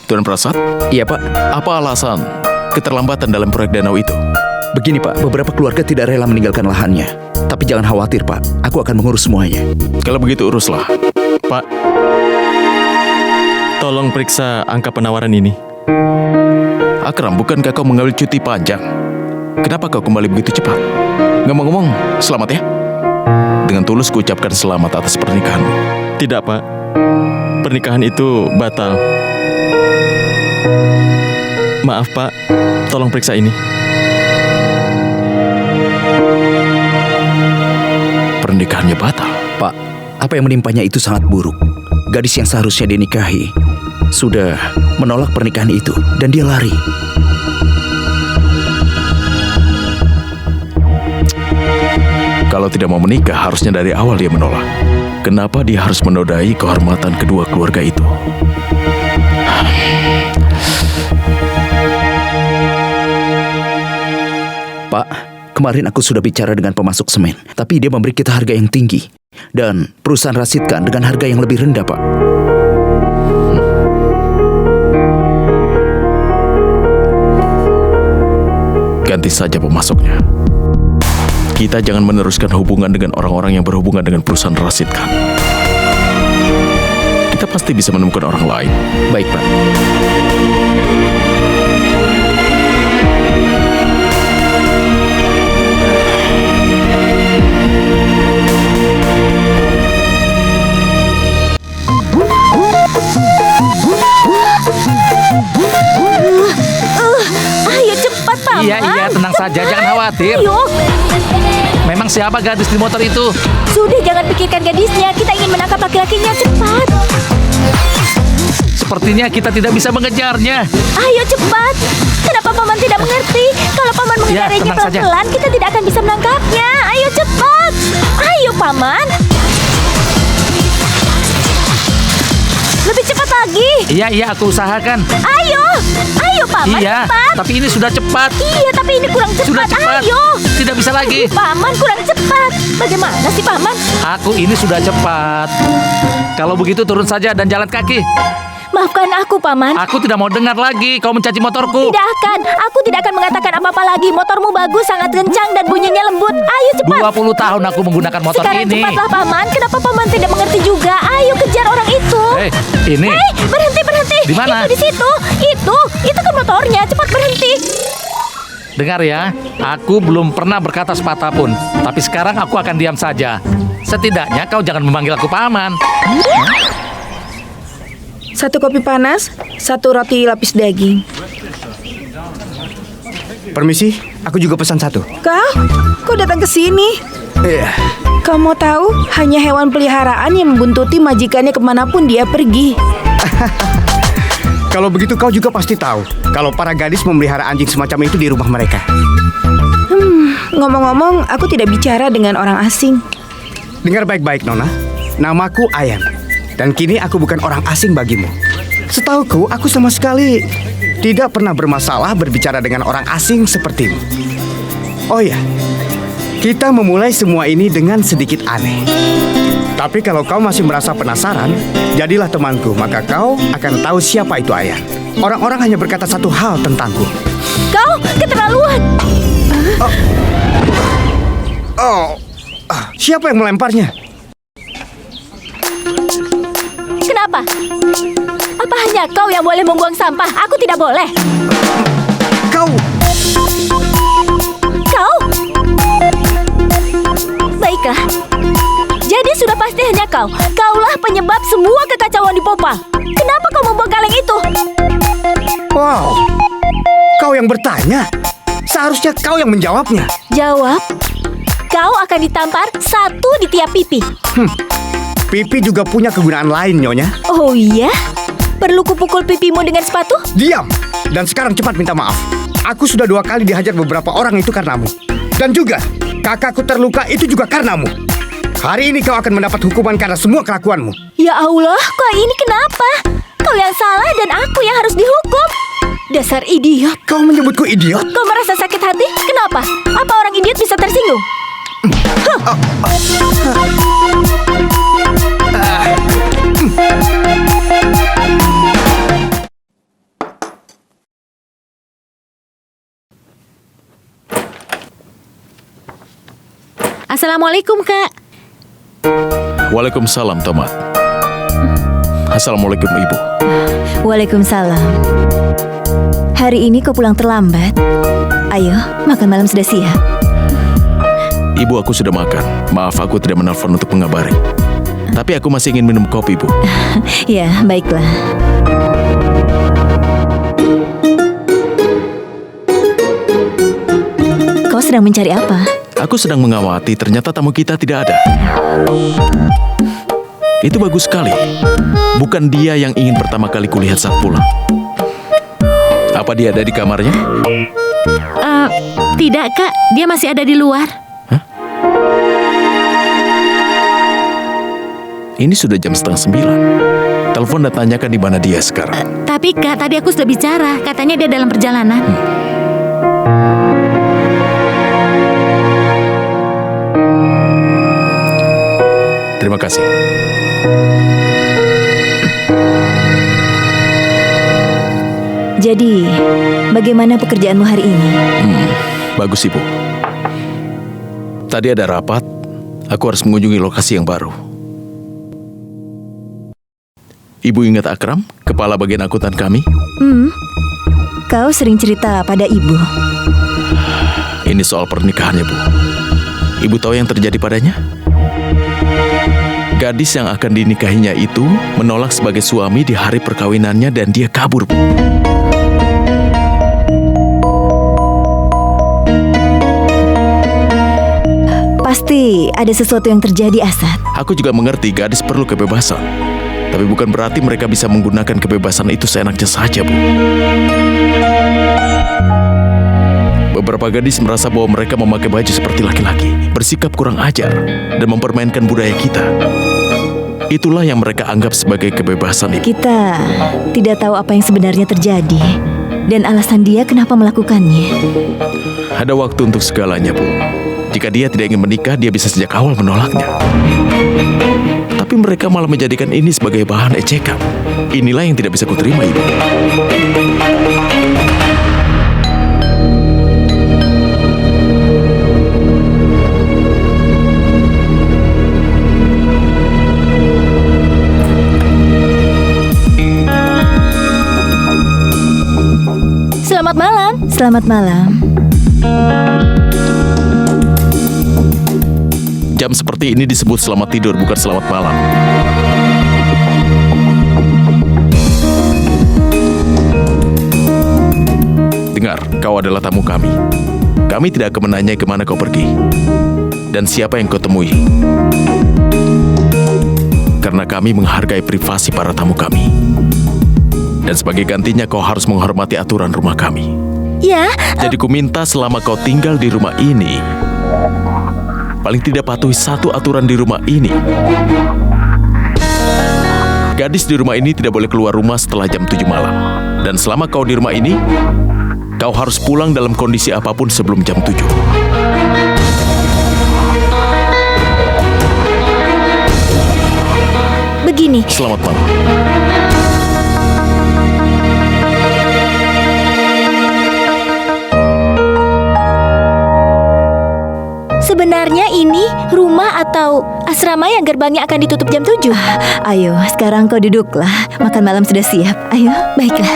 Tuan Prasad, Iya Pak, apa alasan keterlambatan dalam proyek danau itu? begini Pak, beberapa keluarga tidak rela meninggalkan lahannya. Tapi jangan khawatir Pak, aku akan mengurus semuanya. Kalau begitu uruslah. Pak, tolong periksa angka penawaran ini. Akram, bukankah kau mengambil cuti panjang? Kenapa kau kembali begitu cepat? Ngomong-ngomong, selamat ya. Dengan tulus kuucapkan selamat atas pernikahanmu. Tidak, Pak. Pernikahan itu batal. Maaf, Pak. Tolong periksa ini. Pernikahannya batal? Pak, apa yang menimpanya itu sangat buruk. Gadis yang seharusnya dinikahi sudah menolak pernikahan itu dan dia lari. Kalau tidak mau menikah, harusnya dari awal dia menolak. Kenapa dia harus menodai kehormatan kedua keluarga itu? Pak, kemarin aku sudah bicara dengan pemasok semen, tapi dia memberi kita harga yang tinggi. Dan perusahaan rasitkan dengan harga yang lebih rendah, Pak. Ganti saja pemasoknya. Kita jangan meneruskan hubungan dengan orang-orang yang berhubungan dengan perusahaan rasitkan. Kita pasti bisa menemukan orang lain. Baik, Pak. Ayo cepat, Paman. Iya, tenang saja, jangan khawatir. Ayo, Memang siapa gadis di motor itu? sudah jangan pikirkan gadisnya. Kita ingin menangkap laki-lakinya, cepat. Sepertinya kita tidak bisa mengejarnya. Ayo cepat. Kenapa Paman tidak mengerti? Kalau Paman mengendarinya tenang saja. pelan-pelan, kita tidak akan bisa menangkapnya. Ayo cepat. Ayo, Paman. Lebih cepat lagi. Iya, aku usahakan. Ayo, Paman, Iya, cepat. tapi ini sudah cepat. Iya, tapi ini kurang cepat. Sudah cepat. Ayo. Tidak bisa lagi. Paman kurang cepat. Bagaimana sih, Paman? Aku ini sudah cepat. Kalau begitu turun saja dan jalan kaki. Maafkan aku, Paman. Aku tidak mau dengar lagi kau mencaci motorku. Tidak akan. Aku tidak akan mengatakan apa-apa lagi. Motormu bagus, sangat kencang dan bunyinya lembut. Ayo cepat. 20 tahun aku menggunakan motor Sekarang ini. cepatlah, Paman. Kenapa Paman tidak mengerti juga? Ayo kejar orang itu. Ini. Berhenti. Di mana? Itu di situ. Itu kan motornya. Cepat berhenti. Dengar ya, aku belum pernah berkata sepatah pun. Tapi sekarang aku akan diam saja. Setidaknya kau jangan memanggil aku paman. 1 kopi panas, 1 roti lapis daging. Permisi, aku juga pesan 1. Kau datang ke sini? Iya. Kau mau tahu, hanya hewan peliharaan yang membuntuti majikannya kemanapun dia pergi. Kalau begitu kau juga pasti tahu kalau para gadis memelihara anjing semacam itu di rumah mereka. Ngomong-ngomong, aku tidak bicara dengan orang asing. Dengar baik-baik, Nona. Namaku Ayan. Dan kini aku bukan orang asing bagimu. Setauku, aku sama sekali tidak pernah bermasalah berbicara dengan orang asing sepertimu. Oh ya, kita memulai semua ini dengan sedikit aneh. Tapi kalau kau masih merasa penasaran, jadilah temanku, maka kau akan tahu siapa itu Ayan. Orang-orang hanya berkata satu hal tentangku. Kau keterlaluan. Siapa yang melemparnya? Kenapa? Apa hanya kau yang boleh membuang sampah? Aku tidak boleh. Kau! Kau? Baiklah. Jadi sudah pasti hanya kau. Kaulah penyebab semua kekacauan di Popa. Kenapa kau membuang kaleng itu? Wow, kau yang bertanya. Seharusnya kau yang menjawabnya. Jawab. Kau akan ditampar 1 di tiap pipi. Pipi juga punya kegunaan lain, Nyonya. Oh iya? Perlu kupukul pipimu dengan sepatu? Diam! Dan sekarang cepat minta maaf. Aku sudah 2 kali dihajar beberapa orang itu karenamu. Dan juga, kakakku terluka itu juga karenamu. Hari ini kau akan mendapat hukuman karena semua kelakuanmu. Ya Allah, kau ini kenapa? Kau yang salah dan aku yang harus dihukum. Dasar idiot. Kau menyebutku idiot? Kau merasa sakit hati? Kenapa? Apa orang idiot bisa tersinggung? Assalamualaikum, Kak. Waalaikumsalam, Tomat. Assalamualaikum, Ibu. Waalaikumsalam. Hari ini kau pulang terlambat. Ayo, makan malam sudah siap. Ibu, aku sudah makan. Maaf, aku tidak menelpon untuk mengabari. Tapi aku masih ingin minum kopi, Bu. Ya, baiklah. Kau sedang mencari apa? Aku sedang mengawati, ternyata tamu kita tidak ada. Itu bagus sekali. Bukan dia yang ingin pertama kali kulihat saat pulang. Apa dia ada di kamarnya? Tidak, Kak. Dia masih ada di luar. Ini sudah jam 8:30. Telepon dan tanyakan di mana dia sekarang. Tapi, Kak, tadi aku sudah bicara. Katanya dia dalam perjalanan. Terima kasih. Jadi, bagaimana pekerjaanmu hari ini? Bagus, Ibu. Tadi ada rapat. Aku harus mengunjungi lokasi yang baru. Ibu ingat Akram, kepala bagian akuntan kami? Kau sering cerita pada ibu. Ini soal pernikahannya, Bu. Ibu tahu yang terjadi padanya? Gadis yang akan dinikahinya itu menolak sebagai suami di hari perkawinannya dan dia kabur, Bu. Pasti ada sesuatu yang terjadi, Asad. Aku juga mengerti gadis perlu kebebasan. Tapi bukan berarti mereka bisa menggunakan kebebasan itu seenaknya saja, Bu. Beberapa gadis merasa bahwa mereka memakai baju seperti laki-laki, bersikap kurang ajar, dan mempermainkan budaya kita. Itulah yang mereka anggap sebagai kebebasan itu. Kita tidak tahu apa yang sebenarnya terjadi dan alasan dia kenapa melakukannya. Ada waktu untuk segalanya, Bu. Jika dia tidak ingin menikah, dia bisa sejak awal menolaknya. Tapi mereka malah menjadikan ini sebagai bahan ejekan. Inilah yang tidak bisa kuterima, Ibu. Selamat malam. Selamat malam. Jam seperti ini disebut selamat tidur, bukan selamat malam. Dengar, kau adalah tamu kami. Kami tidak akan menanyai kemana kau pergi dan siapa yang kau temui. Karena kami menghargai privasi para tamu kami. Dan sebagai gantinya kau harus menghormati aturan rumah kami. Ya, Jadi ku minta selama kau tinggal di rumah ini, paling tidak patuhi satu aturan di rumah ini. Gadis di rumah ini tidak boleh keluar rumah setelah jam 7 malam. Dan selama kau di rumah ini, kau harus pulang dalam kondisi apapun sebelum jam 7. begini. Selamat malam. Sebenarnya ini rumah atau asrama yang gerbangnya akan ditutup jam 7. Ayo, sekarang kau duduklah. Makan malam sudah siap. Ayo, baiklah.